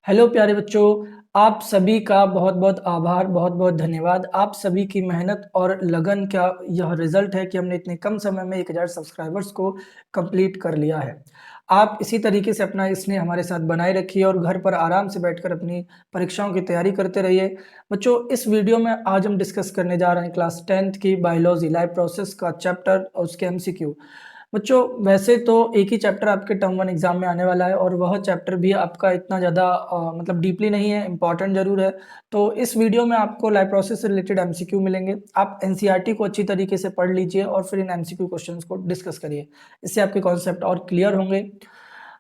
Hello प्यारे बच्चों, आप सभी का बहुत बहुत आभार, बहुत बहुत धन्यवाद। आप सभी की मेहनत और लगन का यह रिजल्ट है कि हमने इतने कम समय में 1000 सब्सक्राइबर्स को कंप्लीट कर लिया है। आप इसी तरीके से अपना स्नेह हमारे साथ बनाए रखिए और घर पर आराम से बैठकर अपनी परीक्षाओं की तैयारी करते रहिए। बच्चों, इस वीडियो में आज हम डिस्कस करने जा रहे हैं क्लास 10th की बायोलॉजी लाइफ प्रोसेस का चैप्टर और उसके एमसीक्यू। बच्चों, वैसे तो एक ही चैप्टर आपके टर्म 1 एग्जाम में आने वाला है और वह चैप्टर भी आपका इतना ज़्यादा मतलब डीपली नहीं है, इंपॉर्टेंट जरूर है। तो इस वीडियो में आपको लाइफ प्रोसेस से रिलेटेड एमसीक्यू मिलेंगे। आप एनसीईआरटी को अच्छी तरीके से पढ़ लीजिए और फिर इन एमसीक्यू क्वेश्चंस को डिस्कस करिए। इससे आपके कॉन्सेप्ट और क्लियर होंगे।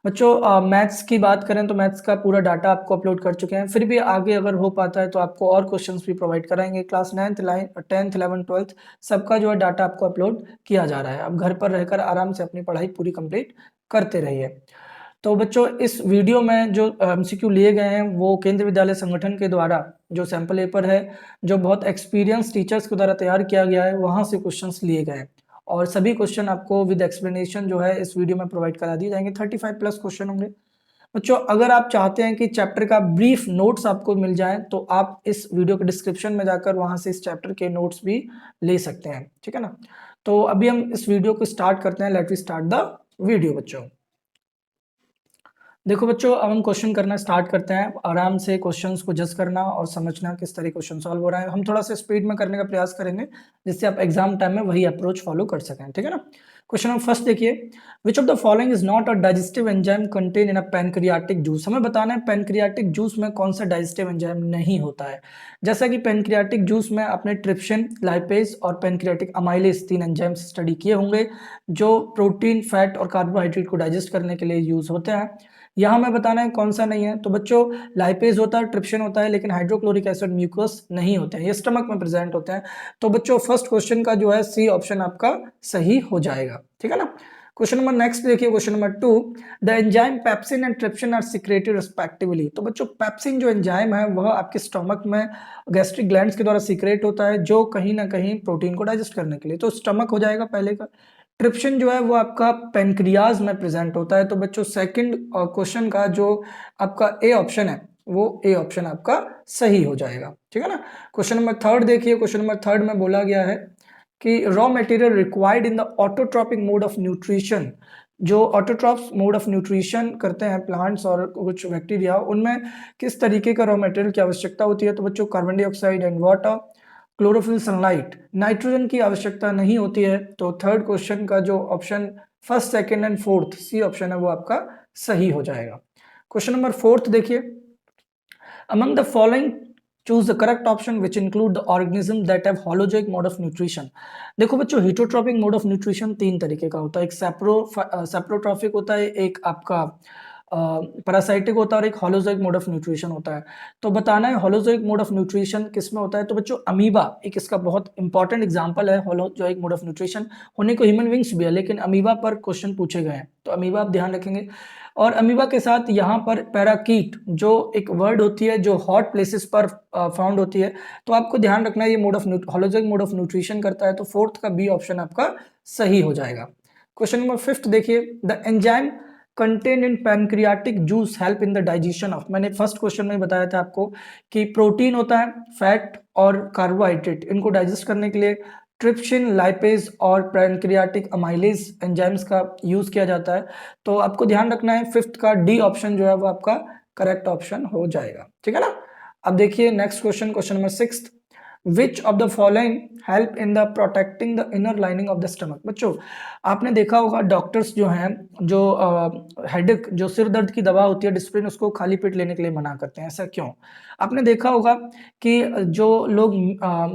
बच्चों, मैथ्स की बात करें तो मैथ्स का पूरा डाटा आपको अपलोड कर चुके हैं। फिर भी आगे अगर हो पाता है तो आपको और क्वेश्चंस भी प्रोवाइड कराएंगे। Class 9th 10th 11th 12th सबका जो है डाटा आपको अपलोड किया जा रहा है। अब घर पर रहकर आराम से अपनी पढ़ाई पूरी कंप्लीट करते रहिए। तो बच्चों, इस वीडियो में जो एमसीक्यू लिए गए हैं वो केंद्रीय विद्यालय संगठन के द्वारा जो सैंपल पेपर है, जो बहुत एक्सपीरियंस टीचर्स के द्वारा तैयार किया गया है, वहां से क्वेश्चंस लिए गए हैं। और सभी क्वेश्चन आपको विद एक्सप्लेनेशन जो है इस वीडियो में प्रोवाइड करा दिए जाएंगे। 35 प्लस क्वेश्चन होंगे। बच्चों, अगर आप चाहते हैं कि चैप्टर का ब्रीफ नोट्स आपको मिल जाए तो आप इस वीडियो के डिस्क्रिप्शन में जाकर वहां से इस चैप्टर के नोट्स भी ले सकते हैं, ठीक है ना। तो अभी हम इस वीडियो को स्टार्ट करते हैं। Let we start the video. बच्चों देखो बच्चों, अब हम क्वेश्चन करना स्टार्ट करते हैं। आराम से क्वेश्चंस को जज करना और समझना किस तरह क्वेश्चन सॉल्व हो रहा है। हम थोड़ा सा स्पीड में करने का प्रयास करेंगे जिससे आप एग्जाम टाइम में वही अप्रोच फॉलो कर सकें, ठीक है ना। क्वेश्चन नंबर फर्स्ट देखिए, विच of the following is not a digestive enzyme contain in a pancreatic juice. हमें बताना है पैनक्रियाटिक जूस में कौन सा डाइजेस्टिव एंजाइम नहीं होता है। जैसा कि पैनक्रियाटिक जूस में आपने ट्रिप्सिन, लाइपेज और पैनक्रियाटिक अमाइलेज 3 एंजाइम्स स्टडी किए होंगे जो प्रोटीन, फैट और कार्बोहाइड्रेट को डाइजेस्ट करने के लिए यूज होते हैं। यहाँ हमें बताना है कौन सा नहीं है। तो बच्चों, लाइपेज होता है, ट्रिप्सिन होता है, लेकिन हाइड्रोक्लोरिक एसिड, म्यूकस नहीं होते हैं, ये स्टमक में प्रेजेंट होते हैं। तो बच्चों, फर्स्ट क्वेश्चन का जो है सी ऑप्शन आपका सही हो जाएगा, ठीक है ना। क्वेश्चन नंबर नेक्स्ट देखिए, question number 2, the enzyme pepsin and trypsin are secreted respectively. तो बच्चों, पेप्सिन जो एंजाइम है वह आपके स्टमक में गैस्ट्रिक ग्लैंड्स के द्वारा सीक्रेट होता है, जो कहीं ना कहीं प्रोटीन को डाइजेस्ट करने के लिए, तो स्टमक हो जाएगा पहले का। ट्रिप्सिन जो है वो आपका पेनक्रियाज में प्रेजेंट होता है। तो बच्चों, सेकंड क्वेश्चन का जो आपका ए ऑप्शन है वो ए ऑप्शन आपका सही हो जाएगा, ठीक है ना। क्वेश्चन नंबर थर्ड देखिए, क्वेश्चन नंबर थर्ड में बोला गया है कि raw material required in the autotrophic mode of nutrition. जो ऑटोट्रॉप्स मोड ऑफ न्यूट्रिशन करते हैं प्लांट्स और कुछ बैक्टीरिया, उनमें किस तरीके का रॉ मटेरियल की आवश्यकता होती है। तो बच्चों, carbon dioxide and water, chlorophyll, sunlight, nitrogen की आवश्यकता नहीं होती है। तो थर्ड क्वेश्चन का जो option first, second and fourth C option है वो आपका सही हो जाएगा। क्वेश्चन नंबर फोर्थ देखिए, among the following choose the correct option which include the organism that have holozoic mode of nutrition। देखो बच्चों, heterotrophic mode of nutrition 3 तरीके का होता है। एक सेप्रोट्रॉफिक होता है, एक आपका पैरासाइटिक होता है और एक होलोजोइक मोड ऑफ न्यूट्रिशन होता है। तो बताना है होलोजोइक मोड ऑफ न्यूट्रिशन किस में होता है। तो बच्चों, अमीबा एक इसका बहुत इंपॉर्टेंट एग्जांपल है होलोजोइक मोड ऑफ न्यूट्रिशन। होने को ह्यूमन विंग्स भी है, लेकिन अमीबा पर क्वेश्चन पूछे गए हैं तो अमीबा आप ध्यान रखेंगे। और अमीबा के साथ यहाँ पर पैराकीट जो एक वर्ड होती है जो हॉट प्लेसेस पर फाउंड होती है, तो आपको ध्यान रखना है ये mode of holozoic mode of nutrition करता है। तो फोर्थ का बी ऑप्शन आपका सही हो जाएगा। क्वेश्चन नंबर फिफ्थ देखिए, the enzyme contain in pancreatic juice help in the digestion of. मैंने फर्स्ट क्वेश्चन में बताया था आपको कि प्रोटीन होता है, फैट और कार्बोहाइड्रेट, इनको डाइजेस्ट करने के लिए ट्रिप्सिन, लाइपेज और पैनक्रियाटिक अमाइलेज एंजाइम्स का यूज किया जाता है। तो आपको ध्यान रखना है फिफ्थ का डी ऑप्शन जो है वो आपका करेक्ट ऑप्शन हो जाएगा, ठीक है ना। अब देखिए next question, question number six, which of the following help in the protecting the inner lining of the stomach. बच्चों, आपने देखा होगा डॉक्टर्स जो हैं, जो हेडेक, जो सिर दर्द की दवा होती है डिस्प्रिन, उसको खाली पेट लेने के लिए मना करते हैं। ऐसा क्यों? आपने देखा होगा कि जो लोग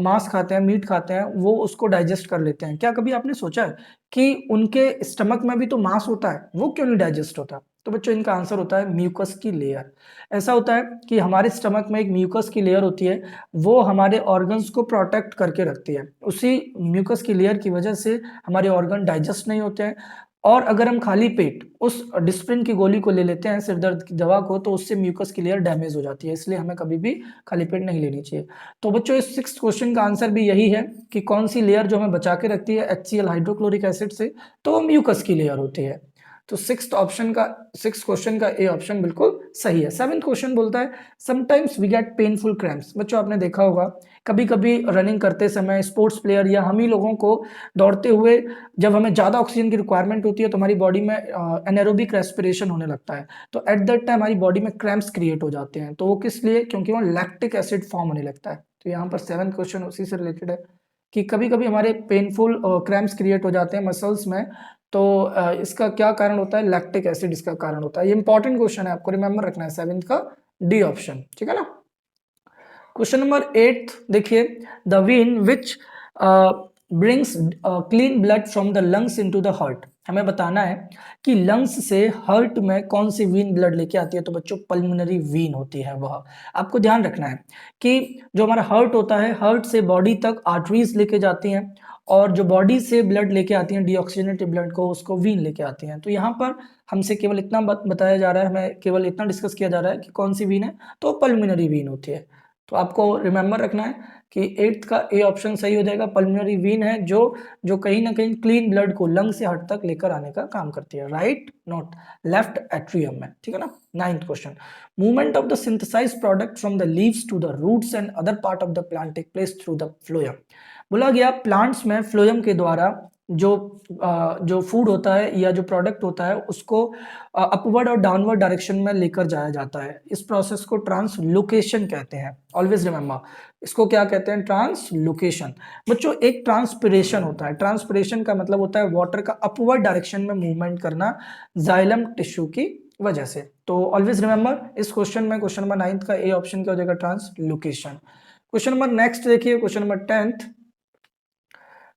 मांस खाते हैं, मीट खाते हैं, वो उसको डाइजेस्ट कर लेते हैं। क्या कभी आपने सोचा है कि उनके स्टमक में भी तो मांस होता है, वो क्यों नहीं डाइजेस्ट होता? तो बच्चों, इनका आंसर होता है म्यूकस की लेयर। ऐसा होता है कि हमारे स्टमक में एक म्यूकस की लेयर होती है, वो हमारे ऑर्गन्स को प्रोटेक्ट करके रखती है। उसी म्यूकस की लेयर की वजह से हमारे ऑर्गन डाइजेस्ट नहीं होते हैं। और अगर हम खाली पेट उस डिस्प्रिन की गोली को ले लेते हैं, सिर दर्द की दवा को, तो उससे म्यूकस की लेयर डैमेज हो जाती है। इसलिए हमें कभी भी खाली पेट नहीं लेनी चाहिए। तो बच्चों, इस सिक्स्थ क्वेश्चन का आंसर भी यही है कि कौन सी लेयर जो हमें बचा के रखती है HCl हाइड्रोक्लोरिक एसिड से, तो वो म्यूकस की लेयर होती है। तो सिक्स क्वेश्चन का ए ऑप्शन बिल्कुल सही है। सेवंथ क्वेश्चन बोलता है sometimes we get painful cramps. बच्चों आपने देखा होगा कभी कभी रनिंग करते समय स्पोर्ट्स प्लेयर या हम ही लोगों को दौड़ते हुए जब हमें ज़्यादा ऑक्सीजन की रिक्वायरमेंट होती है तो हमारी बॉडी में एनारोबिक रेस्पिरेशन होने लगता है, तो एट दैट टाइम हमारी बॉडी में क्रैम्प्स क्रिएट हो जाते हैं। तो वो किस लिए? क्योंकि वो लैक्टिक एसिड फॉर्म होने लगता है। तो यहाँ पर सेवंथ क्वेश्चन उसी से रिलेटेड है कि कभी कभी हमारे पेनफुल क्रैम्प्स क्रिएट हो जाते हैं मसल्स में, तो इसका क्या कारण होता है? लैक्टिक एसिड इसका कारण होता है। ये इंपॉर्टेंट क्वेश्चन है, आपको रिमेंबर रखना है, सेवंथ का डी ऑप्शन, ठीक है ना। क्वेश्चन नंबर 8 देखिए, the when which brings clean blood from the lungs into the heart. हमें बताना है कि लंग्स से हार्ट में कौन सी वीन ब्लड लेके आती है। तो बच्चों पल्मोनरी वीन होती है वह। आपको ध्यान रखना है कि जो हमारा हार्ट होता है, हार्ट से बॉडी तक आर्टरीज लेके जाती हैं, और जो बॉडी से ब्लड लेके आती हैं डीऑक्सीजनेटेड ब्लड को, उसको वीन लेके आती हैं। तो यहाँ पर हमसे केवल इतना बताया जा रहा है, हमें केवल इतना डिस्कस किया जा रहा है कि कौन सी वीन है, तो पल्मोनरी वीन होती है। तो आपको रिमेंबर रखना है कि 8th का ए ऑप्शन सही हो जाएगा। पल्मोनरी वीन है जो जो कहीं ना कहीं क्लीन ब्लड को लंग से हार्ट तक लेकर आने का काम करती है, राइट नॉट लेफ्ट एट्रियम में, ठीक है ना। 9th question, movement of the synthesized product from the leaves to the roots and other part of the plant take place through the phloem. बोला गया प्लांट्स में फ्लोएम के द्वारा जो फूड होता है या जो प्रोडक्ट होता है उसको अपवर्ड और डाउनवर्ड डायरेक्शन में लेकर जाया जाता है। इस प्रोसेस को ट्रांसलोकेशन कहते हैं। ऑलवेज रिमेंबर, इसको क्या कहते हैं? ट्रांसलोकेशन। बच्चों एक ट्रांसपिरेशन होता है। ट्रांसपिरेशन का मतलब होता है वाटर का अपवर्ड डायरेक्शन में मूवमेंट करना जाइलम टिश्यू की वजह से। तो ऑलवेज रिमेंबर, इस क्वेश्चन में क्वेश्चन नंबर 9 का ए ऑप्शन क्या हो जाएगा? ट्रांसलोकेशन। क्वेश्चन नंबर नेक्स्ट देखिए, question number 10th,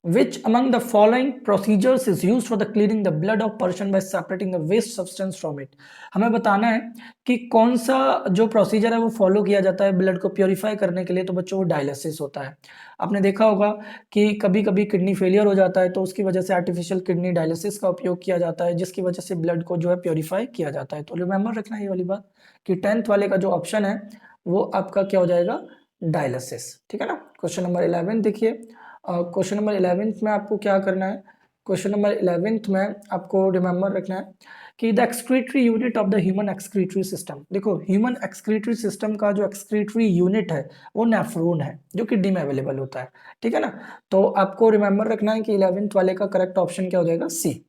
which among the following procedures is used for the cleaning the blood of person by separating the waste substance from it। हमें बताना है कि कौन सा जो प्रोसीजर है वो फॉलो किया जाता है ब्लड को प्योरीफाई करने के लिए। तो बच्चों वो डायलिसिस होता है। आपने देखा होगा कि कभी कभी किडनी फेलियर हो जाता है तो उसकी वजह से आर्टिफिशियल किडनी डायलिसिस का उपयोग किया जाता है, जिसकी वजह से ब्लड को जो है प्योरीफाई किया जाता है। तो रिमेंबर रखना ये वाली बात कि 10th वाले का जो ऑप्शन है वो आपका क्या हो जाएगा? डायलिसिस, ठीक है ना। क्वेश्चन नंबर 11 देखिए, क्वेश्चन नंबर 11th में आपको क्या करना है? क्वेश्चन नंबर 11th में आपको रिमेंबर रखना है कि the excretory unit of the human excretory system. देखो ह्यूमन एक्सक्रीटरी सिस्टम का जो एक्सक्रीटरी यूनिट है वो नेफ्रॉन है, जो किडनी में अवेलेबल होता है, ठीक है ना। तो आपको रिमेंबर रखना है कि 11th वाले का करेक्ट ऑप्शन क्या हो जाएगा? सी।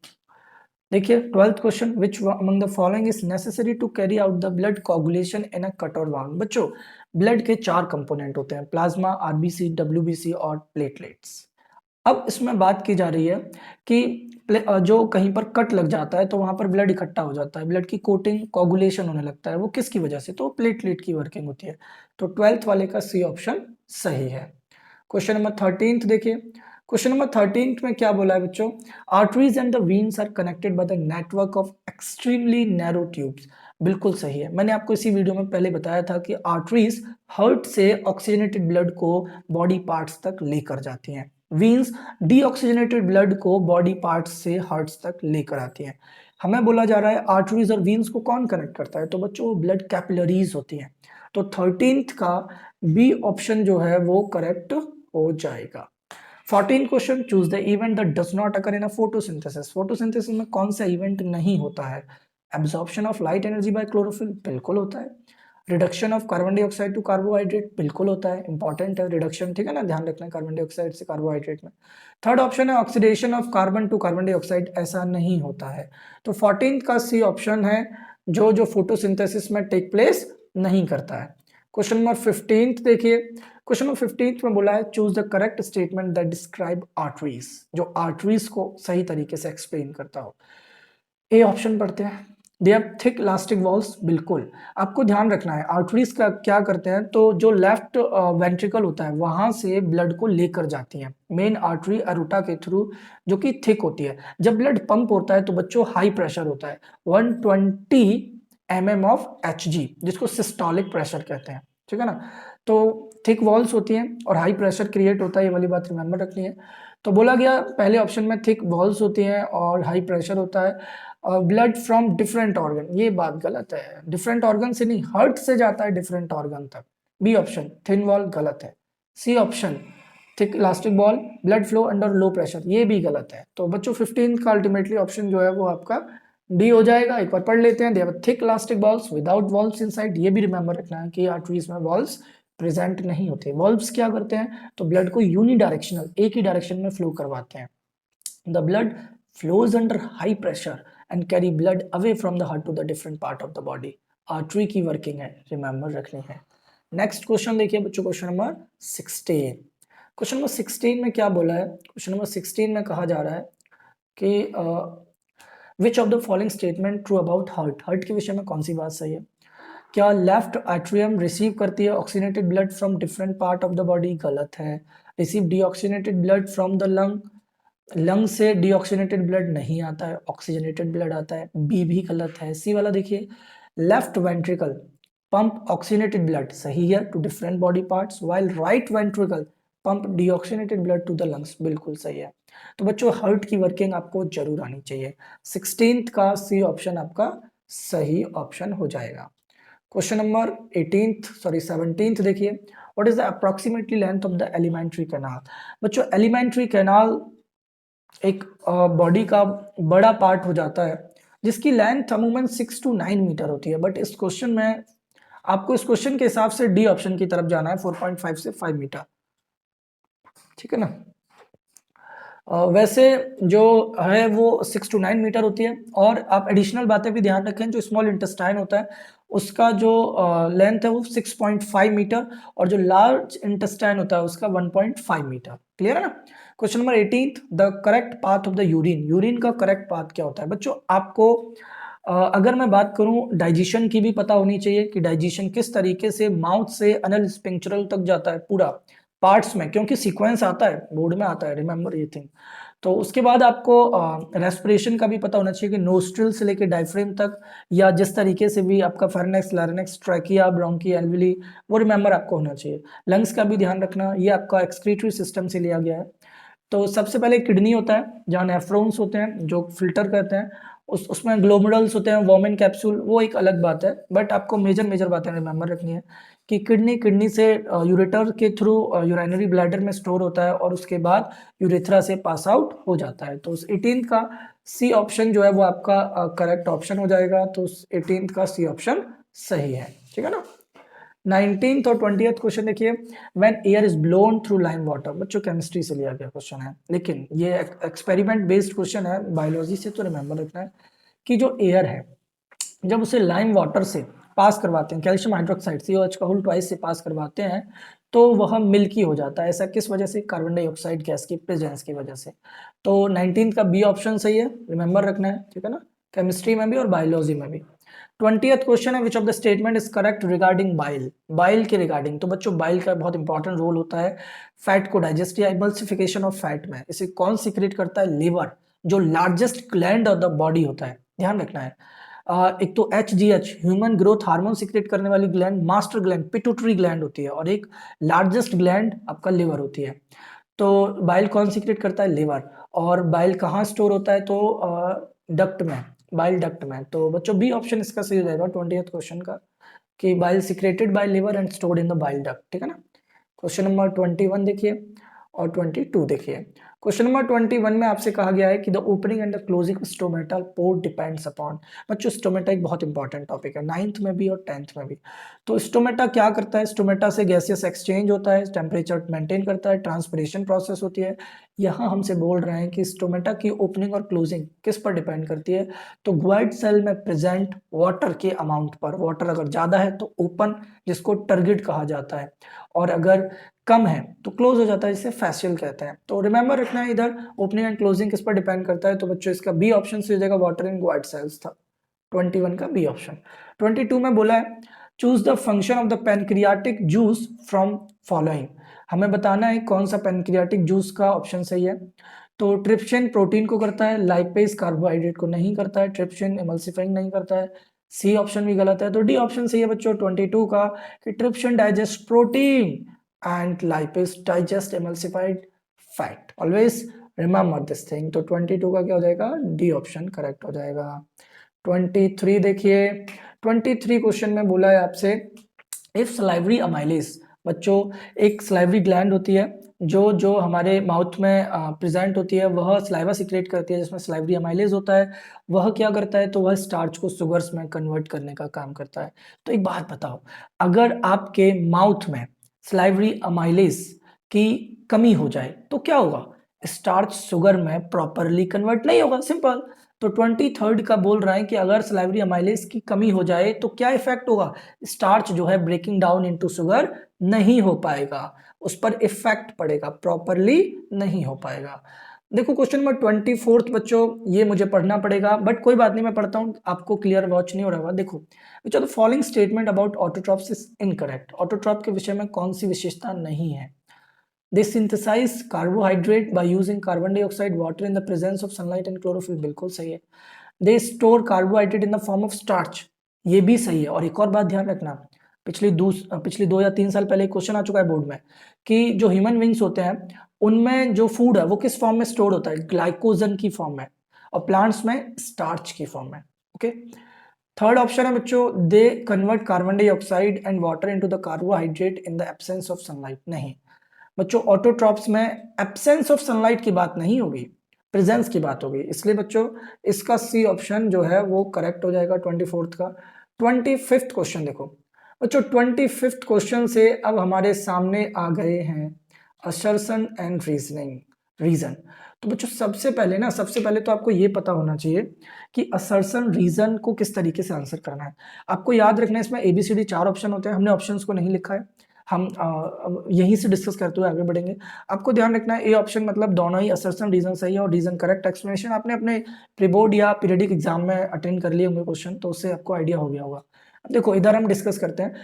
देखिए 12th question, which among the following is necessary to carry out the blood coagulation in a cut or wound. बच्चों ब्लड के 4 कंपोनेंट होते हैं, प्लाज्मा, आरबीसी, डब्ल्यूबीसी और प्लेटलेट्स। अब इसमें बात की जा रही है कि जो कहीं पर कट लग जाता है तो वहां पर ब्लड इकट्ठा हो जाता है, ब्लड की कोटिंग कोगुलेशन होने लगता है, वो किसकी वजह से? तो प्लेटलेट की वर्किंग होती है। तो 12th वाले का सी ऑप्शन सही है। क्वेश्चन नंबर 13th देखिए, क्वेश्चन नंबर 13th में क्या बोला है बच्चों? Arteries and the veins are connected by the network of extremely narrow tubes. बिल्कुल सही है। मैंने आपको इसी वीडियो में पहले बताया था कि आर्टरीज हार्ट से ऑक्सीजनेटेड ब्लड को बॉडी पार्ट्स तक लेकर जाती हैं, वीन्स डीऑक्सीजनेटेड ब्लड को बॉडी पार्ट्स से हार्ट्स तक लेकर आती हैं। हमें बोला जा रहा है आर्टरीज और वीन्स को कौन कनेक्ट करता है? तो बच्चों ब्लड कैपिलरीज होती हैं। तो 13th का बी ऑप्शन जो है वो करेक्ट हो जाएगा। 14 question, choose the event that does not occur in a photosynthesis. Photosynthesis में कौन सा इवेंट नहीं होता है? Absorption of light energy by chlorophyll, बिल्कुल होता है। Reduction of carbon dioxide to carbohydrate, बिल्कुल होता है, इंपॉर्टेंट है रिडक्शन, ठीक है ना, ध्यान रखना है कार्बन डाइऑक्साइड से कार्बोहाइड्रेट में। थर्ड ऑप्शन है oxidation of carbon to carbon dioxide, ऐसा नहीं होता है। तो 14th का सी ऑप्शन है जो जो फोटोसिंथेसिस में टेक प्लेस नहीं करता है। क्वेश्चन नंबर 15 देखिए, क्वेश्चन नंबर 15 में बोला है choose the correct statement that describe arteries, जो आर्टरीज को सही तरीके से एक्सप्लेन करता हो। ए ऑप्शन पढ़ते हैं, they have thick elastic walls, बिल्कुल। आपको ध्यान रखना है आर्टरीज का क्या करते हैं, तो जो लेफ्ट वेंट्रिकल होता है वहां से ब्लड को लेकर जाती हैं मेन आर्टरी अरूटा के थ्रू, जो कि थिक होती है। जब ब्लड पंप होता है तो बच्चों हाई प्रेशर होता है 120 mm ऑफ Hg, जिसको सिस्टोलिक प्रेशर कहते हैं, ठीक है ना। तो थिक वॉल्स होती हैं और हाई प्रेशर क्रिएट होता है, ये वाली बात रिमेंबर रखनी है। तो बोला गया पहले ऑप्शन में थिक वॉल्स होती हैं और हाई प्रेशर होता है, ब्लड फ्रॉम डिफरेंट ऑर्गन, ये बात गलत है। डिफरेंट ऑर्गन से नहीं, हार्ट से जाता है डिफरेंट ऑर्गन तक। बी ऑप्शन थिन वॉल गलत है। C option thick elastic wall, blood flow under low pressure, ये भी गलत है। तो बच्चों 15 का अल्टीमेटली ऑप्शन जो है वो आपका डी हो जाएगा। एक बार पढ़ लेते हैं, they have thick elastic walls without valves inside. ये भी रिमेंबर रखना है कि आर्टरीज में वॉल्व्स प्रेजेंट नहीं होते। वॉल्व्स क्या करते हैं, तो ब्लड को यूनिडायरेक्शनल, एक ही डायरेक्शन में फ्लो करवाते हैं। The blood flows under high pressure and carry blood away from the heart to the different part of the body. Artery की वर्किंग है, रिमेंबर रखनी है। नेक्स्ट क्वेश्चन देखिए बच्चों, क्वेश्चन नंबर 16। क्वेश्चन नंबर 16 में क्या बोला है, क्वेश्चन नंबर 16 में कहा जा रहा है कि विच of the following statement true about heart. Heart के विषय में कौन सी बात सही है। क्या लेफ्ट एट्रियम रिसीव करती है oxygenated blood from different part of the body, गलत है। Receive deoxygenated blood from the lung, lung से डीऑक्सीजनेटेड ब्लड नहीं आता है, ऑक्सीजनेटेड ब्लड आता है, बी भी गलत है। सी वाला देखिए, left ventricle pump oxygenated blood, सही है, to different body parts, while right ventricle pump deoxygenated blood to the lungs, बिल्कुल सही है। तो बच्चों हार्ट की वर्किंग आपको जरूर आनी चाहिए। 16th का सी ऑप्शन आपका सही ऑप्शन हो जाएगा। क्वेश्चन नंबर 17th देखिए, what is the approximately length of the alimentary canal. बच्चों एलिमेंट्री कैनाल एक बॉडी का बड़ा पार्ट हो जाता है जिसकी लेंथ अमूमन 6 to 9 मीटर होती है, बट इस क्वेश्चन में आपको इस क्वेश्चन के हिसाब से डी ऑप्शन की तरफ जाना है, 4.5 से 5 मीटर, ठीक है ना। वैसे जो है वो 6 to 9 मीटर होती है। और आप एडिशनल बातें भी ध्यान रखें, जो स्मॉल इंटेस्टाइन होता है उसका जो लेंथ है वो 6.5 मीटर, और जो लार्ज इंटेस्टाइन होता है उसका 1.5 मीटर। क्लियर है ना। Question number 18, the correct path of the urine. Urine का करेक्ट पाथ क्या होता है बच्चों, आपको अगर मैं बात करूं डाइजेशन की भी पता होनी चाहिए कि डाइजेशन किस तरीके से माउथ से अनल स्पिंक्चरल तक जाता है पूरा पार्ट्स में, क्योंकि सीक्वेंस आता है, बोर्ड में आता है, रिमेंबर ये थिंग। तो उसके बाद आपको रेस्पिरेशन का भी पता होना चाहिए कि नोस्ट्रिल से लेके डायफ्रेम तक, या जिस तरीके से भी आपका फेरेंक्स, लारिंक्स, ट्रैकिया, ब्रोंकी, एल्विली, वो रिमेंबर आपको होना चाहिए। लंग्स का भी ध्यान रखना, ये आपका एक्सक्रीटरी सिस्टम से लिया गया है। तो सबसे पहले किडनी होता है जहाँ नेफ्रॉन्स होते हैं जो फिल्टर करते हैं, उसमें ग्लोमेरुल्स होते हैं, वोमेन कैप्सूल, वो एक अलग बात है, बट आपको मेजर बातें रिमेंबर रखनी है कि किडनी से यूरेटर के थ्रू यूरिनरी ब्लैडर में स्टोर होता है और उसके बाद यूरेथ्रा से पास आउट हो जाता है। तो उस 18th का सी ऑप्शन जो है वो आपका करेक्ट ऑप्शन हो जाएगा। तो उस 18th का सी ऑप्शन सही है, ठीक है ना। 19th और 20th क्वेश्चन देखिए, when air is blown through lime water. बच्चों केमिस्ट्री से लिया गया क्वेश्चन है, लेकिन ये एक्सपेरिमेंट बेस्ड क्वेश्चन है बायोलॉजी से, तो रिमेंबर रखना है कि जो एयर है जब उसे लाइम वाटर से पास करवाते हैं, कैल्शियम हाइड्रोक्साइड COH का होल ट्वाइस से पास करवाते हैं, तो वह मिल्की हो जाता है। ऐसा किस वजह से, कार्बन डाइऑक्साइड गैस की प्रेजेंस की वजह से। तो 19th का बी ऑप्शन सही है, रिमेंबर रखना है, ठीक है ना, केमिस्ट्री में भी और बायोलॉजी में भी। 20th क्वेश्चन है, विच of the statement is correct regarding bile. Bile के रिगार्डिंग, तो बच्चों बाइल का बहुत इंपॉर्टेंट रोल होता है फैट को डाइजेस्ट या इमल्सिफिकेशन ऑफ फैट में। इसे कौन सीक्रेट करता है, लिवर, जो largest gland of the body होता है, ध्यान रखना है। एक तो HGH human growth hormone secrete करने वाली gland, master gland pituitary gland होती है, और एक लार्जेस्ट ग्लैंड आपका लिवर होती है। तो बाइल कौन सीक्रेट करता है, लिवर। और बाइल कहाँ स्टोर होता है, तो डक्ट में, बाइल डक्ट में। तो बच्चों बी ऑप्शन इसका सही हो जाएगा 20th क्वेश्चन का, कि bile secreted by liver and stored in the bile duct, ठीक है ना। क्वेश्चन नंबर 21 देखिए और 22 देखिए। क्वेश्चन नंबर 21 में आपसे कहा गया है कि the opening and the closing stomata port depends upon. बच्चों स्टोमेटा एक बहुत इंपॉर्टेंट टॉपिक है, 9th में भी और 10th में भी। तो स्टोमेटा क्या करता है, स्टोमेटा से गैसियस एक्सचेंज होता है, टेम्परेचर मेंटेन करता है, ट्रांसपिरेशन प्रोसेस होती है। यहाँ हमसे बोल रहे हैं कि स्टोमेटा की ओपनिंग और क्लोजिंग किस पर डिपेंड करती है, तो ग्वाइड सेल में प्रेजेंट वाटर के अमाउंट पर। वाटर अगर ज़्यादा है तो ओपन, जिसको टर्गिड कहा जाता है, और अगर कम है तो क्लोज हो जाता है, जिसे फैशियल कहते हैं। तो रिमेंबर रखना है इधर ओपनिंग एंड क्लोजिंग किस पर डिपेंड करता है। तो बच्चों इसका बी ऑप्शन से हो जाएगा, वाटर इन ग्वाइड सेल्स था 21 का बी ऑप्शन। 22 में बोला है, choose the function of the pancreatic juice from following. हमें बताना है कौन सा पेनक्रियाटिक जूस का ऑप्शन सही है। तो ट्रिप्सिन प्रोटीन को करता है, लाइपेज कार्बोहाइड्रेट को नहीं करता है, ट्रिप्सिन इमल्सिफाइंग नहीं करता है। सी ऑप्शन भी गलत है, तो डी ऑप्शन सही है बच्चों 22 का, कि trypsin digest protein and lipase digest emulsified fat. Always remember this thing. तो 22 का क्या हो जाएगा, डी ऑप्शन करेक्ट हो जाएगा। 23 देखिए, 23 क्वेश्चन में बोला है आपसे, इफ सलाइवरी अमाइलेज बच्चों एक सलाइवरी ग्लैंड होती है जो जो हमारे माउथ में प्रेजेंट होती है, वह सलाइवा सिक्रेट करती है जिसमें सलाइवरी अमाइलेज होता है। वह क्या करता है, तो वह स्टार्च को सुगर्स में कन्वर्ट करने का काम करता है। तो एक बात बताओ, अगर आपके माउथ में सलाइवरी अमाइलेज की कमी हो जाए तो क्या होगा, स्टार्च शुगर में प्रॉपरली कन्वर्ट नहीं होगा, सिंपल। तो 23rd का बोल रहा है कि अगर सलाइवरी अमाइलेज की कमी हो जाए तो क्या इफेक्ट होगा, स्टार्च जो है ब्रेकिंग डाउन इनटू शुगर नहीं हो पाएगा, उस पर इफेक्ट पड़ेगा, प्रॉपरली नहीं हो पाएगा। देखो क्वेश्चन नंबर 24 बच्चों, ये मुझे पढ़ना पड़ेगा बट कोई बात नहीं, मैं पढ़ता हूँ, आपको क्लियर वॉच नहीं हो रहा होगा। देखो विच of the following statement about autotrophs is incorrect, autotroph के विषय में कौन सी विशेषता नहीं है। They synthesize carbohydrate by using carbon dioxide, water in the presence of sunlight and chlorophyll, बिल्कुल सही है। They store carbohydrate in the form of starch, ये भी सही है। और एक और बात ध्यान रखना, पिछली 2 या 3 साल पहले क्वेश्चन आ चुका है बोर्ड में कि जो ह्यूमन विंग्स होते हैं उनमें जो फूड है वो किस फॉर्म में स्टोर होता है, ग्लाइकोजन की फॉर्म में, और प्लांट्स में स्टार्च की फॉर्म में। ओके, थर्ड ऑप्शन है बच्चों, they convert carbon dioxide and water into the carbohydrate in the absence of sunlight, नहीं बच्चों, ऑटोट्रॉप्स में एब्सेंस ऑफ सनलाइट की बात नहीं होगी, प्रेजेंस की बात होगी, इसलिए बच्चों इसका सी ऑप्शन जो है वो करेक्ट हो जाएगा 24th का। 25th क्वेश्चन देखो बच्चों, 25th क्वेश्चन से अब हमारे सामने आ गए हैं असर्शन एंड रीजनिंग, रीजन। तो बच्चों सबसे पहले तो आपको ये पता होना चाहिए कि असर्शन रीजन को किस तरीके से आंसर करना है। आपको याद रखना है इसमें ABCD 4 ऑप्शन होते हैं, हमने ऑप्शंस को नहीं लिखा है, हम यहीं से डिस्कस करते हुए आगे बढ़ेंगे। आपको ध्यान रखना है ए ऑप्शन मतलब दोनों ही असर्शन रीजन सही है और रीजन करेक्ट। एक्सप्लेनेशन आपने अपने प्री बोर्ड या पीरियडिक एग्जाम में अटेंड कर लिए होंगे क्वेश्चन, तो उससे आपको आइडिया हो गया होगा। अब देखो इधर हम डिस्कस करते हैं,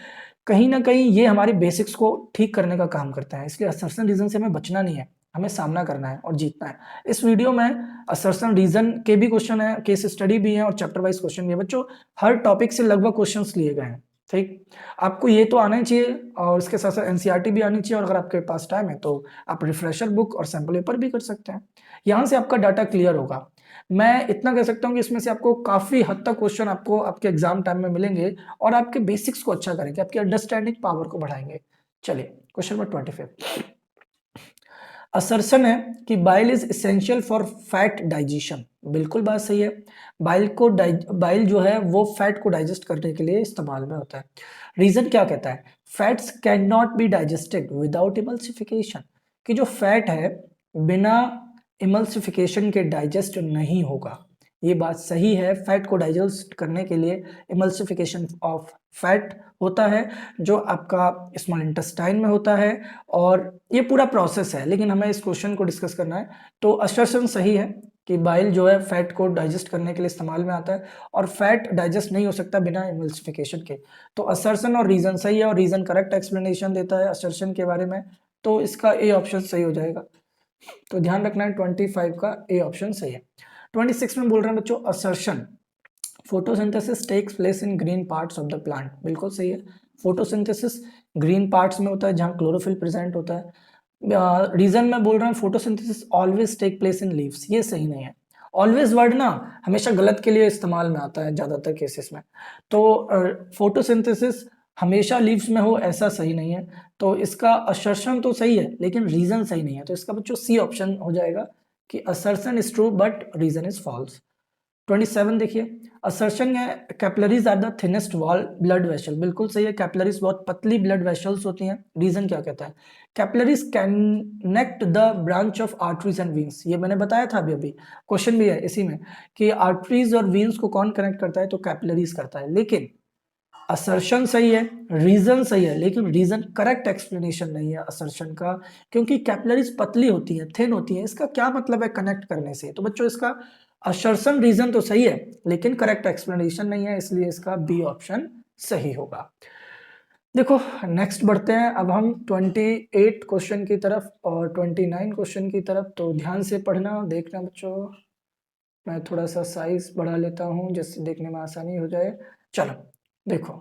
कहीं ना कहीं ये हमारे बेसिक्स को ठीक करने का काम करता है, इसलिए असर्शन रीजन से हमें बचना नहीं है, हमें सामना करना है और जीतना है। इस वीडियो में असर्शन रीजन के भी क्वेश्चन है, केस स्टडी भी है और चैप्टर वाइज क्वेश्चन भी है। बच्चों हर टॉपिक से लगभग क्वेश्चंस लिए गए हैं, ठीक। आपको ये तो आना ही चाहिए और इसके साथ साथ एनसीईआरटी भी आनी चाहिए, और अगर आपके पास टाइम है तो आप रिफ्रेशर बुक और सैम्पल पेपर भी कर सकते हैं, यहाँ से आपका डाटा क्लियर होगा। मैं इतना कह सकता हूँ कि इसमें से आपको काफी हद तक क्वेश्चन आपको आपके एग्जाम टाइम में मिलेंगे और आपके बेसिक्स को अच्छा करेंगे, आपकी अंडरस्टैंडिंग पावर को बढ़ाएंगे। चलिए क्वेश्चन नंबर 25, असर्शन है कि bile is essential for fat digestion, बिल्कुल बात सही है। बाइल जो है वो फैट को डाइजेस्ट करने के लिए इस्तेमाल में होता है। रीजन क्या कहता है, fats can not be digested without emulsification, कि जो फैट है बिना इमल्सिफिकेशन के डाइजेस्ट नहीं होगा, ये बात सही है। फैट को डाइजेस्ट करने के लिए इमल्सिफिकेशन ऑफ फैट होता है जो आपका स्मॉल इंटेस्टाइन में होता है, और ये पूरा प्रोसेस है, लेकिन हमें इस क्वेश्चन को डिस्कस करना है। तो असर्शन सही है कि बाइल जो है फैट को डाइजेस्ट करने के लिए इस्तेमाल में आता है और फैट डाइजेस्ट नहीं हो सकता बिना इमल्सिफिकेशन के। तो असर्शन और रीजन सही है और रीजन करेक्ट एक्सप्लेनेशन देता है असर्शन के बारे में, तो इसका ए ऑप्शन सही हो जाएगा। तो ध्यान रखना है 25 का ए ऑप्शन सही है। 26 में बोल रहे हैं बच्चों, assertion photosynthesis takes place in green parts of the plant, बिल्कुल सही है। फोटोसिंथेसिस ग्रीन पार्ट्स में होता है जहां क्लोरोफिल प्रेजेंट होता है। रीजन में बोल रहा हूँ photosynthesis always take place in leaves, ये सही नहीं है। ऑलवेज वर्ड ना हमेशा गलत के लिए इस्तेमाल में आता है ज्यादातर केसेस में, तो फोटोसिंथेसिस हमेशा लीव्स में हो ऐसा सही नहीं है। तो इसका असर्शन तो सही है लेकिन रीजन सही नहीं है, तो इसका बच्चों सी ऑप्शन हो जाएगा कि assertion is true but reason is false. 27 देखिए, असर्शन है capillaries are the thinnest wall blood vessel, बिल्कुल सही है। कैपिलरीज बहुत पतली ब्लड वेसल्स होती हैं। रीजन क्या कहता है, capillaries connect the branch of arteries and veins, ये मैंने बताया था अभी अभी, क्वेश्चन भी है इसी में कि आर्टरीज और वीन्स को कौन कनेक्ट करता है, तो कैपिलरीज करता है। लेकिन असर्शन सही है, रीजन सही है, लेकिन रीजन करेक्ट एक्सप्लेनेशन नहीं है असर्शन का, क्योंकि कैपिलरीज पतली होती है, थिन होती है, इसका क्या मतलब है कनेक्ट करने से। तो बच्चों इसका असर्शन रीजन तो सही है लेकिन करेक्ट एक्सप्लेनेशन नहीं है, इसलिए इसका बी ऑप्शन सही होगा। देखो नेक्स्ट बढ़ते हैं अब हम 28 क्वेश्चन की तरफ और 29 क्वेश्चन की तरफ, तो ध्यान से पढ़ना देखना बच्चों, मैं थोड़ा सा साइज बढ़ा लेता हूं जिससे देखने में आसानी हो जाए। चलो देखो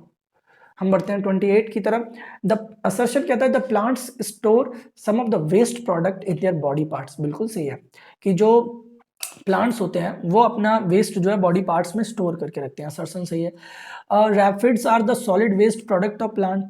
हम बढ़ते हैं 28 की तरफ। द असर्शन कहता है the plants store some of the waste product in their body parts, बिल्कुल सही है कि जो प्लांट्स होते हैं वो अपना वेस्ट जो है बॉडी पार्ट्स में स्टोर करके रखते हैं, असर्शन सही है। Raphides are the solid waste product of plant,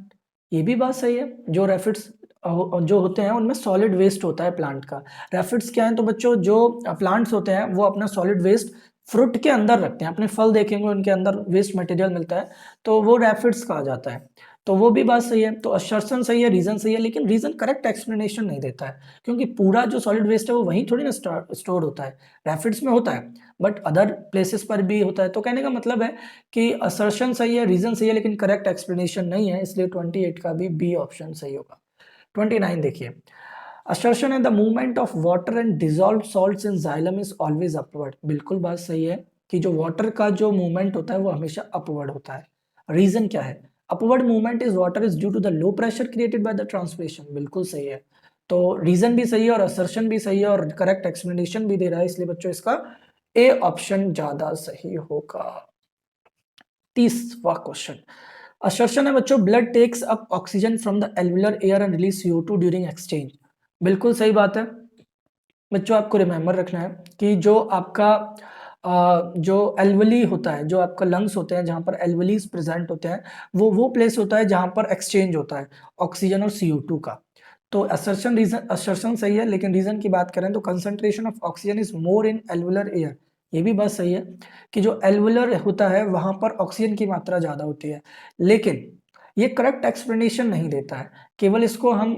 ये भी बात सही है। जो रैफिड्स जो होते हैं उनमें सॉलिड वेस्ट होता है प्लांट का। रैफिड्स क्या है तो बच्चों जो प्लांट्स होते हैं वो अपना सॉलिड वेस्ट फ्रूट के अंदर रखते हैं। अपने फल देखेंगे उनके अंदर वेस्ट मटेरियल मिलता है, तो वो रैफिड्स कहा जाता है। तो वो भी बात सही है। तो असर्शन सही है, रीजन सही है, लेकिन रीजन करेक्ट एक्सप्लेनेशन नहीं देता है, क्योंकि पूरा जो सॉलिड वेस्ट है वो वहीं थोड़ी ना स्टोर होता है। रैफिड्स में होता है बट अदर प्लेसेस पर भी होता है। तो कहने का मतलब है कि असर्शन सही है, रीजन सही है, लेकिन करेक्ट एक्सप्लेनेशन नहीं है, इसलिए 28 का भी बी ऑप्शन सही होगा। 29 देखिए, assertion है the movement of water and dissolve salts in xylem is always upward. बिल्कुल बात सही है कि जो वाटर का जो मूवमेंट होता है वो हमेशा अपवर्ड होता है। रीजन क्या है? Upward movement is water is due to the low pressure created by the transpiration. बिल्कुल सही है। तो रीजन भी सही है और असर्शन भी सही है और करेक्ट एक्सप्लेनेशन भी दे रहा है, इसलिए बच्चों इसका ए ऑप्शन ज्यादा सही होगा। 30वां क्वेश्चन, असर्शन है बच्चों, blood takes up oxygen from the alveolar air and release CO2 during exchange. बिल्कुल सही बात है। बच्चों आपको रिमेंबर रखना है कि जो आपका जो एल्वली होता है, जो आपका लंग्स होते हैं जहाँ पर एल्वलीज प्रेजेंट होते हैं, वो प्लेस होता है जहाँ पर एक्सचेंज होता है ऑक्सीजन और CO2 का। तो असर्शन सही है, लेकिन रीजन की बात करें तो concentration of oxygen is more in alveolar air. ये भी बात सही है कि जो एल्वुलर होता है वहां पर ऑक्सीजन की मात्रा ज्यादा होती है, लेकिन ये करेक्ट एक्सप्लेनेशन नहीं देता है। केवल इसको हम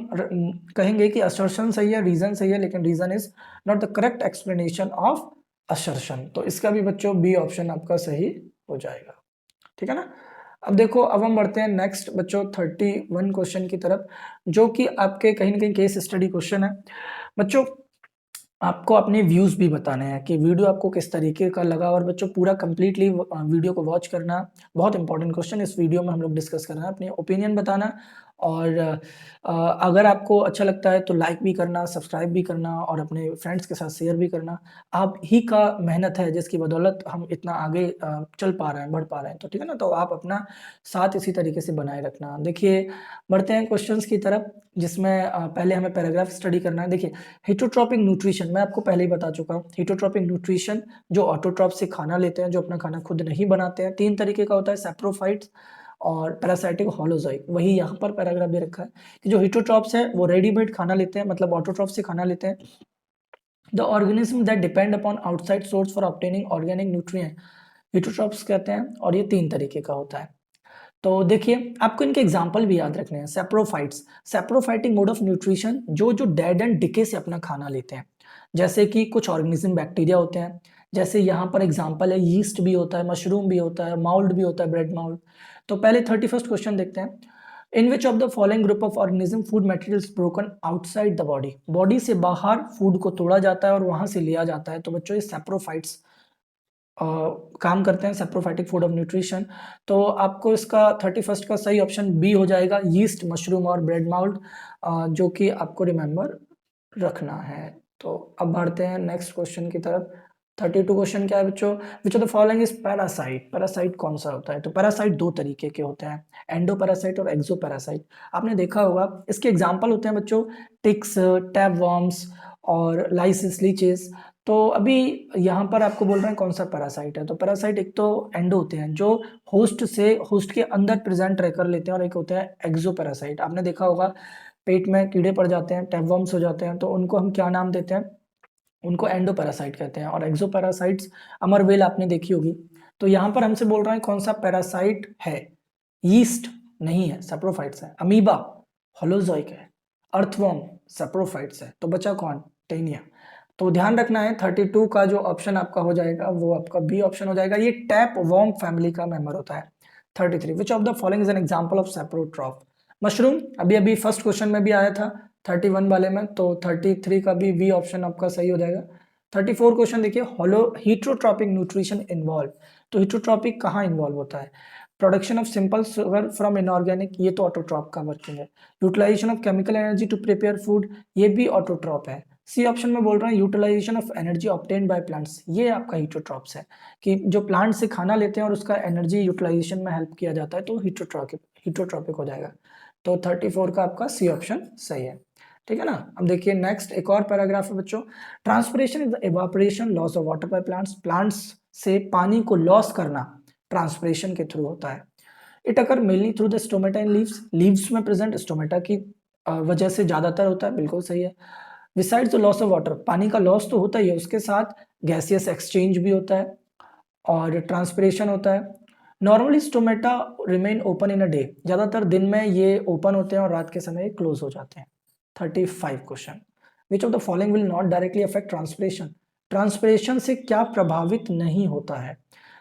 कहेंगे कि असर्शन सही है, रीजन सही है, लेकिन reason is not the correct explanation of assertion. तो इसका भी बच्चों बी ऑप्शन आपका सही हो जाएगा। ठीक है ना। अब देखो, अब हम बढ़ते हैं नेक्स्ट बच्चों 31 क्वेश्चन की तरफ, जो कि आपके कहीं ना कहीं केस स्टडी क्वेश्चन है। बच्चों आपको अपने व्यूज भी बताने हैं कि वीडियो आपको किस तरीके का लगा, और बच्चों पूरा कंप्लीटली वीडियो को वॉच करना। बहुत इंपॉर्टेंट क्वेश्चन इस वीडियो में हम लोग डिस्कस करना है, अपनी ओपिनियन बताना। और अगर आपको अच्छा लगता है तो लाइक भी करना, सब्सक्राइब भी करना और अपने फ्रेंड्स के साथ शेयर भी करना। आप ही का मेहनत है जिसकी बदौलत हम इतना आगे चल पा रहे हैं, बढ़ पा रहे हैं। तो ठीक है ना, तो आप अपना साथ इसी तरीके से बनाए रखना। देखिए, बढ़ते हैं क्वेश्चंस की तरफ, जिसमें पहले हमें पैराग्राफ स्टडी करना है। देखिए, हिटोट्रॉपिक न्यूट्रिशन मैं आपको पहले ही बता चुका हूँ। हिटोट्रॉपिक न्यूट्रिशन जो ऑटोट्रॉप से खाना लेते हैं, जो अपना खाना खुद नहीं बनाते हैं, 3 तरीके का होता है, सैप्रोफाइट्स और पैरासाइटिक, होलोजोइक। वही यहाँ पर पैराग्राफ भी रखा है कि जो हिटोट्रॉप्स है वो रेडीमेड खाना लेते हैं, मतलब ऑटोट्रॉप से खाना लेते हैं। The organism that depend upon outside source for obtaining organic nutrient, heterotrophs कहते हैं, और ये 3 तरीके का होता है। तो देखिए, आपको इनके एग्जाम्पल भी याद रखने हैं। Saprophytes, saprophytic mode of nutrition, जो डेड एंड डिके से अपना खाना लेते हैं, जैसे कि कुछ ऑर्गेनिज्म बैक्टीरिया होते हैं। जैसे यहाँ पर एग्जाम्पल है, यीस्ट भी होता है, मशरूम भी होता है, माउल्ड भी होता है, ब्रेड माउल्ड। तो पहले 31st क्वेश्चन देखते हैं। In which of the following group of organism food materials broken outside the body, body से बाहर फूड को तोड़ा जाता है और वहां से लिया जाता है। तो बच्चों ये सैप्रोफाइट्स काम करते हैं, सैप्रोफाइटिक फूड ऑफ न्यूट्रिशन। तो आपको इसका 31st का सही ऑप्शन बी हो जाएगा, यीस्ट, मशरूम और ब्रेड माउल्ड, जो कि आपको रिमेंबर रखना है। तो अब बढ़ते हैं नेक्स्ट क्वेश्चन की तरफ। 32 क्वेश्चन क्या है बच्चों, विच of the following is parasite. Parasite कौन सा होता है? तो पैरासाइट 2 तरीके के होते हैं, एंडो पैरासाइट और एक्सो पैरासाइट। आपने देखा होगा, इसके एग्जाम्पल होते हैं बच्चों टिक्स, टैपवर्म्स और लाइसिस, लीचेस। तो अभी यहाँ पर आपको बोल रहे हैं कौन सा पैरासाइट है। तो पैरासाइट एक तो एंडो होते हैं, जो होस्ट के अंदर प्रेजेंट रहकर लेते हैं, और एक होता है एक्सो पैरासाइट। आपने देखा होगा, पेट में कीड़े पड़ जाते हैं, टैपवर्म्स हो जाते हैं, तो उनको हम क्या नाम देते हैं? उनको एंडो पैरासाइट कहते हैं। और एक्सो पैरासाइट्स, अमरवेल आपने देखी होगी। तो यहाँ पर हमसे बोल रहे हैं कौन सा पैरासाइट है। यीस्ट नहीं है, सैप्रोफाइट्स है। अमीबा होलोजोइक है। अर्थवर्म सैप्रोफाइट्स है। तो बचा कौन? टेनिया। तो ध्यान रखना है, 32 का जो ऑप्शन आपका हो जाएगा वो आपका बी ऑप्शन हो जाएगा। ये टैप वर्म फैमिली का मेंबर होता है। 33, which of the following is an example of saprotroph. Mushroom अभी अभी फर्स्ट क्वेश्चन में भी आया था 31 वाले में, तो 33 का भी बी ऑप्शन आपका सही हो जाएगा। 34 क्वेश्चन देखिए, होलो हीट्रोट्रॉपिक न्यूट्रिशन इन्वॉल्व। तो हीट्रोट्रॉपिक कहाँ इन्वॉल्व होता है? Production of simple sugar from inorganic, ये तो ऑटोट्रॉप का वर्किंग है। Utilization of chemical energy to prepare food, ये भी ऑटोट्रॉप है। सी ऑप्शन में बोल रहे हैं utilization of energy obtained by plants, ये आपका हीटोट्रॉप्स है, कि जो प्लांट से खाना लेते हैं और उसका एनर्जी यूटिलाइजेशन में हेल्प किया जाता है, तो हीटोट्रॉपिक हो जाएगा। तो 34 का आपका सी ऑप्शन सही है। ठीक है ना। अब देखिए नेक्स्ट एक और पैराग्राफ है बच्चों, transpiration is the evaporation loss of water by plants. Plants से पानी को लॉस करना ट्रांसपिरेशन के थ्रू होता है। It occur mainly through the stomata in leaves, leaves में प्रेजेंट स्टोमेटा की वजह से ज़्यादातर होता है, बिल्कुल सही है। Besides the loss of water, पानी का लॉस तो होता ही है, उसके साथ गैसियस एक्सचेंज भी होता है और ट्रांसपिरेशन होता है। Normally stomata remain open in a day, ज़्यादातर दिन में ये ओपन होते हैं और रात के समय क्लोज हो जाते हैं। 35 question, which of the following will not directly affect transpiration, transpiration से क्या प्रभावित नहीं होता है?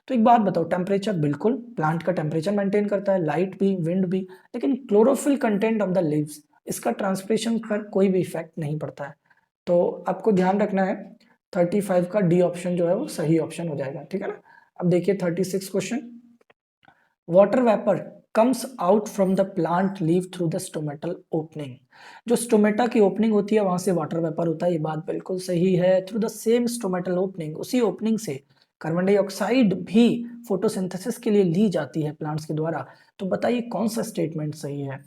तो एक बात बताओ, टेम्परेचर बिल्कुल, प्लांट का टेम्परेचर मेंटेन करता है, लाइट भी, विंड भी, लेकिन chlorophyll content of the leaves, इसका ट्रांसपिरेशन पर कोई भी इफेक्ट नहीं पड़ता है। तो आपको ध्यान रखना है 35 का डी ऑप्शन जो है वो सही ऑप्शन हो जाएगा, ठीक है ना। अब देखिए 36 question, water vapour comes out from the plant leave through the stomatal opening, जो स्टोमेटा की ओपनिंग होती है वहां से वाटर वेपर होता है, ये बात बिल्कुल सही है। Through the same stomatal opening, उसी ओपनिंग से कार्बन डाइऑक्साइड भी फोटोसिंथेसिस के लिए ली जाती है प्लांट्स के द्वारा। तो बताइए कौन सा स्टेटमेंट सही है?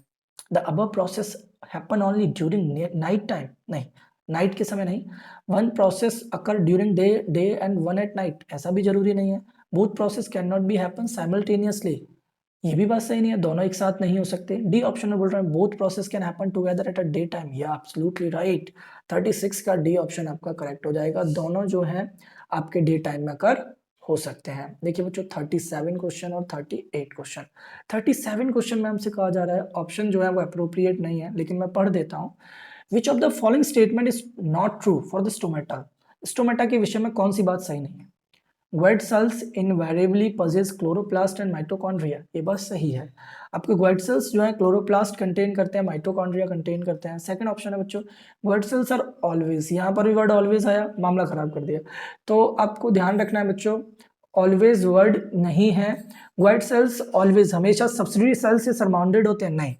The above process happen only during night time, नहीं, नाइट के समय नहीं। One process occur during day and one at night, ऐसा भी जरूरी नहीं है। Both process can not be happen simultaneously, ये भी बात सही नहीं है, दोनों एक साथ नहीं हो सकते। डी ऑप्शन में बोल रहा है both process can happen together at a day time, या एब्सोल्युटली राइट। 36 का डी ऑप्शन आपका करेक्ट हो जाएगा, दोनों जो है आपके डे टाइम में कर हो सकते हैं। देखिए बच्चों 37 क्वेश्चन और 38 क्वेश्चन। 37 क्वेश्चन में हमसे कहा जा रहा है, ऑप्शन जो है वो अप्रोप्रिएट नहीं है, लेकिन मैं पढ़ देता हूँ। Which of the following statement is not true for the stomata, stomata के विषय में कौन सी बात सही नहीं है? Guard cells invariably possess chloroplast and mitochondria, ये बात सही है। आपके ग्वाइट सेल्स जो है क्लोरोप्लास्ट कंटेन करते हैं, माइटोकॉन्ड्रिया कंटेन करते हैं। सेकंड ऑप्शन है बच्चों, ग्वाइट सेल्स आर ऑलवेज, यहाँ पर भी वर्ड ऑलवेज आया, मामला खराब कर दिया। तो आपको ध्यान रखना है बच्चों, ऑलवेज वर्ड नहीं है। ग्वाइट सेल्स ऑलवेज हमेशा सब्सिडरी सेल्स से सराउंडेड होते हैं, नहीं,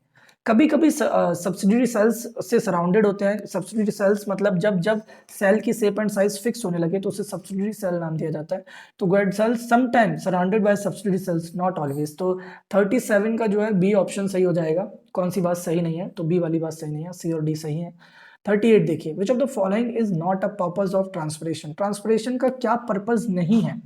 कभी कभी सब्सिडरी सेल्स से सराउंडेड होते हैं। सब्सिडरी सेल्स मतलब जब जब सेल की शेप एंड साइज फिक्स होने लगे तो उसे सब्सिडरी सेल नाम दिया जाता है। तो guard cells sometime surrounded by subsidiary cells, not always. तो 37 का जो है बी ऑप्शन सही हो जाएगा। कौन सी बात सही नहीं है? तो बी वाली बात सही नहीं है, सी और डी सही है। 38 देखिए, विच of the following is not a purpose of transpiration, transpiration का क्या पर्पज नहीं है?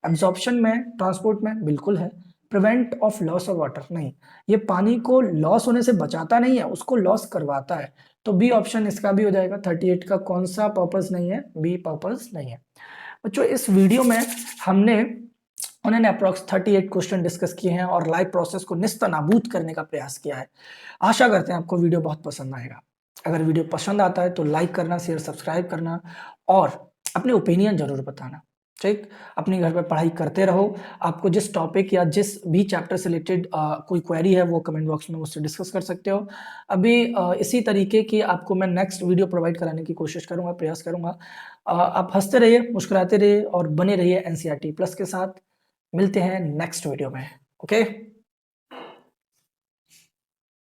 एब्जॉर्प्शन में, ट्रांसपोर्ट में, बिल्कुल है। Prevent of loss of water, नहीं, ये पानी को लॉस होने से बचाता नहीं है, उसको लॉस करवाता है। तो बी ऑप्शन इसका भी हो जाएगा। 38 का कौन सा पर्पस नहीं है? बी पर्पस नहीं है। बच्चों इस वीडियो में हमने उन्होंने अप्रॉक्स 38 क्वेश्चन डिस्कस किए हैं और लाइव प्रोसेस को निस्तनाबूद करने का प्रयास किया है। आशा करते हैं आपको वीडियो बहुत पसंद आएगा। अगर वीडियो पसंद आता है तो लाइक करना, शेयर, सब्सक्राइब करना और अपने ओपिनियन जरूर बताना। ठीक, अपने घर पे पढ़ाई करते रहो। आपको जिस टॉपिक या जिस भी चैप्टर से रिलेटेड कोई क्वेरी है वो कमेंट बॉक्स में मुझसे डिस्कस कर सकते हो। अभी इसी तरीके की आपको मैं नेक्स्ट वीडियो प्रोवाइड कराने की कोशिश करूंगा, प्रयास करूंगा। आप हंसते रहिए, मुस्कुराते रहिए और बने रहिए एनसीईआरटी प्लस के साथ। मिलते हैं नेक्स्ट वीडियो में। ओके।